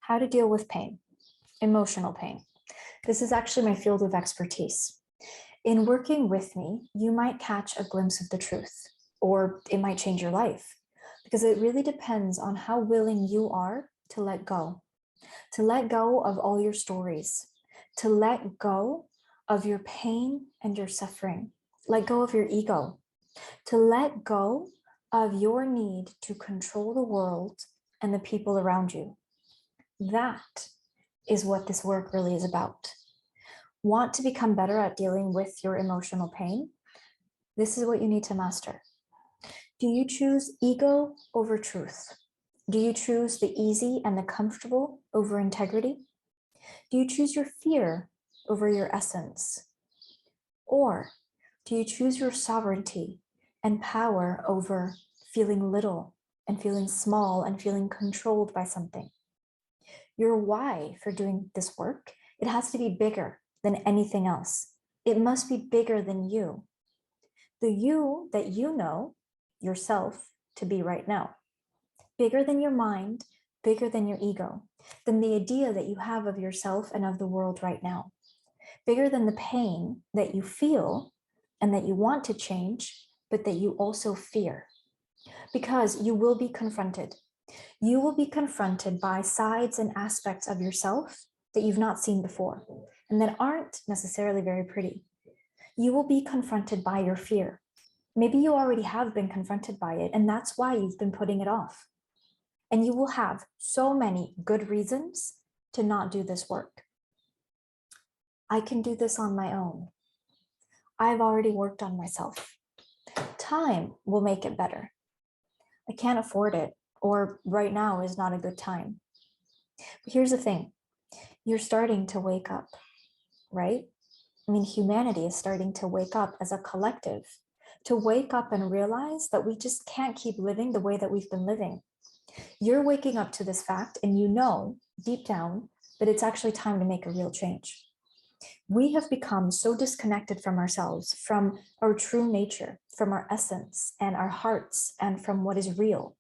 How to deal with pain, emotional pain. This is actually my field of expertise. In working with me, you might catch a glimpse of the truth, or it might change your life, because it really depends on how willing you are to let go of all your stories, to let go of your pain and your suffering, let go of your ego, to let go of your need to control the world and the people around you. That is what this work really is about. Want to become better at dealing with your emotional pain? This is what you need to master. Do you choose ego over truth? Do you choose the easy and the comfortable over integrity? Do you choose your fear over your essence? Or do you choose your sovereignty and power over feeling little and feeling small and feeling controlled by something? Your why for doing this work, it has to be bigger than anything else. It must be bigger than you. The you that you know yourself to be right now. Bigger than your mind, bigger than your ego, than the idea that you have of yourself and of the world right now. Bigger than the pain that you feel and that you want to change, but that you also fear. Because you will be confronted. You will be confronted by sides and aspects of yourself that you've not seen before and that aren't necessarily very pretty. You will be confronted by your fear. Maybe you already have been confronted by it, and that's why you've been putting it off. And you will have so many good reasons to not do this work. I can do this on my own. I've already worked on myself. Time will make it better. I can't afford it, or right now is not a good time. But here's the thing. You're starting to wake up, right? I mean, humanity is starting to wake up as a collective, to wake up and realize that we just can't keep living the way that we've been living. You're waking up to this fact, and you know deep down that it's actually time to make a real change. We have become so disconnected from ourselves, from our true nature, from our essence and our hearts, and from what is real.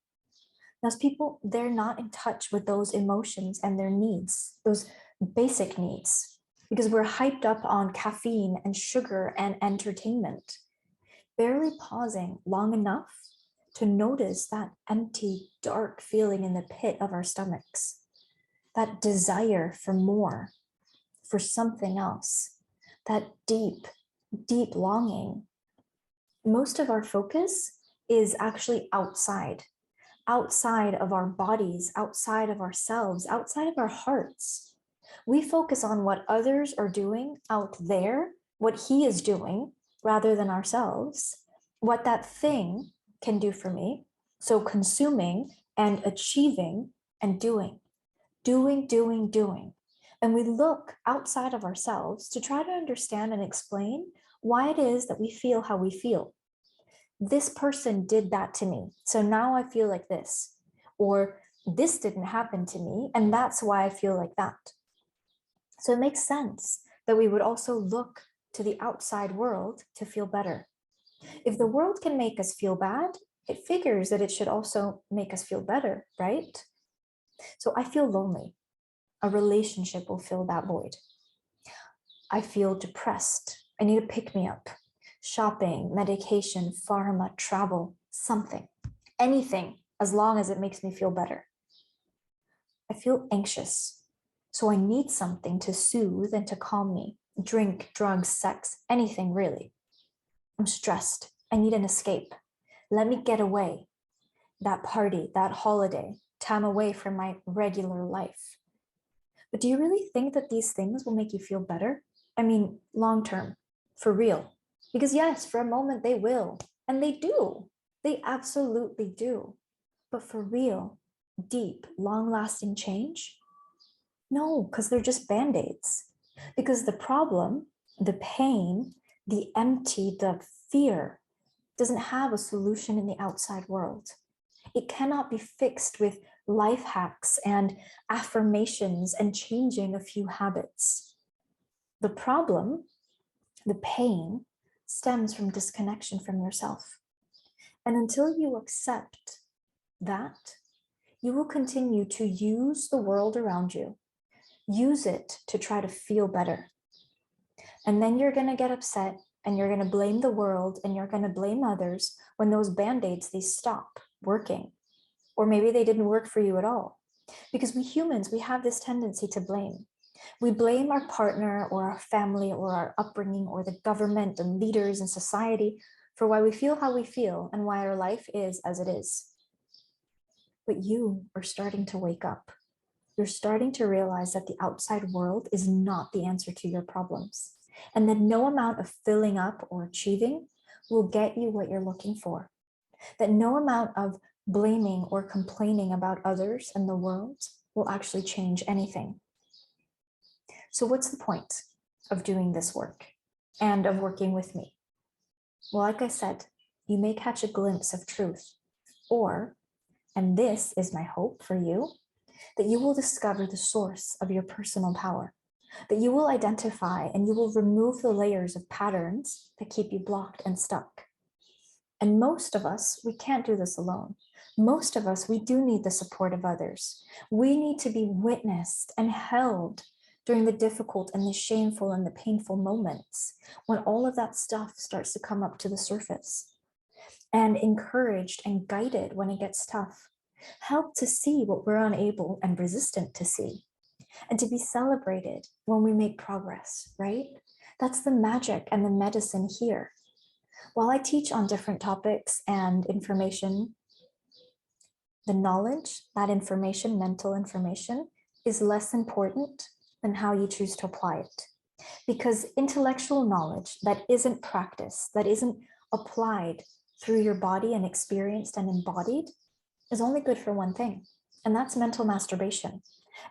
Now, people, they're not in touch with those emotions and their needs, those basic needs, because we're hyped up on caffeine and sugar and entertainment, barely pausing long enough to notice that empty, dark feeling in the pit of our stomachs, that desire for more, for something else, that deep, deep longing. Most of our focus is actually outside of our bodies, outside of ourselves, outside of our hearts. We focus on what others are doing out there, what he is doing, rather than ourselves, what that thing can do for me. So consuming and achieving and doing. And we look outside of ourselves to try to understand and explain why it is that we feel how we feel. This person did that to me, so now I feel like this. Or this didn't happen to me, and that's why I feel like that. So it makes sense that we would also look to the outside world to feel better. If the world can make us feel bad, it figures that it should also make us feel better, right? So I feel lonely. A relationship will fill that void. I feel depressed. I need a pick-me-up. Shopping, medication, pharma, travel, something, anything, as long as it makes me feel better. I feel anxious, so I need something to soothe and to calm me. Drink, drugs, sex, anything really. I'm stressed. I need an escape. Let me get away. That party, that holiday, time away from my regular life. But do you really think that these things will make you feel better? I mean, long term, for real. Because yes, for a moment they will, and they do. They absolutely do. But for real, deep, long-lasting change? No, because they're just band-aids. Because the problem, the pain, the empty, the fear doesn't have a solution in the outside world. It cannot be fixed with life hacks and affirmations and changing a few habits. The problem, the pain, stems from disconnection from yourself. And until you accept that, you will continue to use the world around you, use it to try to feel better. And then you're going to get upset and you're going to blame the world and you're going to blame others when those band-aids, these stop working. Or maybe they didn't work for you at all. Because we humans, we have this tendency to blame. We blame our partner or our family or our upbringing or the government and leaders in society for why we feel how we feel and why our life is as it is. But you are starting to wake up. You're starting to realize that the outside world is not the answer to your problems, and that no amount of filling up or achieving will get you what you're looking for. That no amount of blaming or complaining about others and the world will actually change anything. So what's the point of doing this work and of working with me? Well, like I said, you may catch a glimpse of truth, or, and this is my hope for you, that you will discover the source of your personal power, that you will identify and you will remove the layers of patterns that keep you blocked and stuck. And most of us, we can't do this alone. Most of us, we do need the support of others. We need to be witnessed and held during the difficult and the shameful and the painful moments when all of that stuff starts to come up to the surface, and encouraged and guided when it gets tough. Help to see what we're unable and resistant to see, and to be celebrated when we make progress, right? That's the magic and the medicine here. While I teach on different topics and information, the knowledge, that information, mental information, is less important than how you choose to apply it. Because intellectual knowledge that isn't practiced, that isn't applied through your body and experienced and embodied, is only good for one thing, and that's mental masturbation.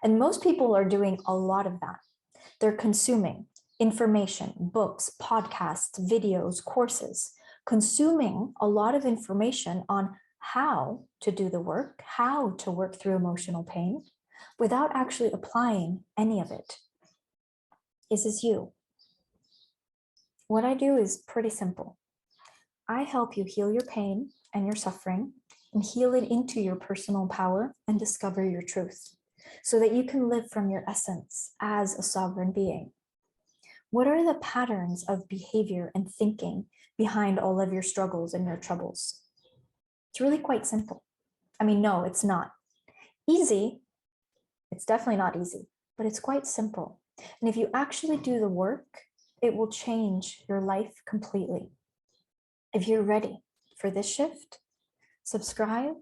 And most people are doing a lot of that. They're consuming information, books, podcasts, videos, courses, consuming a lot of information on how to do the work, how to work through emotional pain, without actually applying any of it. Is this you? What I do is pretty simple. I help you heal your pain and your suffering and heal it into your personal power and discover your truth so that you can live from your essence as a sovereign being. What are the patterns of behavior and thinking behind all of your struggles and your troubles? It's really quite simple. I mean, no, it's not easy. It's definitely not easy, but it's quite simple. And if you actually do the work, it will change your life completely. If you're ready for this shift, subscribe,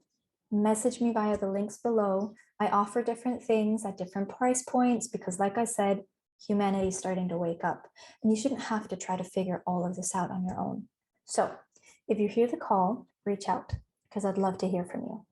message me via the links below. I offer different things at different price points because, like I said, humanity is starting to wake up, and you shouldn't have to try to figure all of this out on your own. So if you hear the call, reach out because I'd love to hear from you.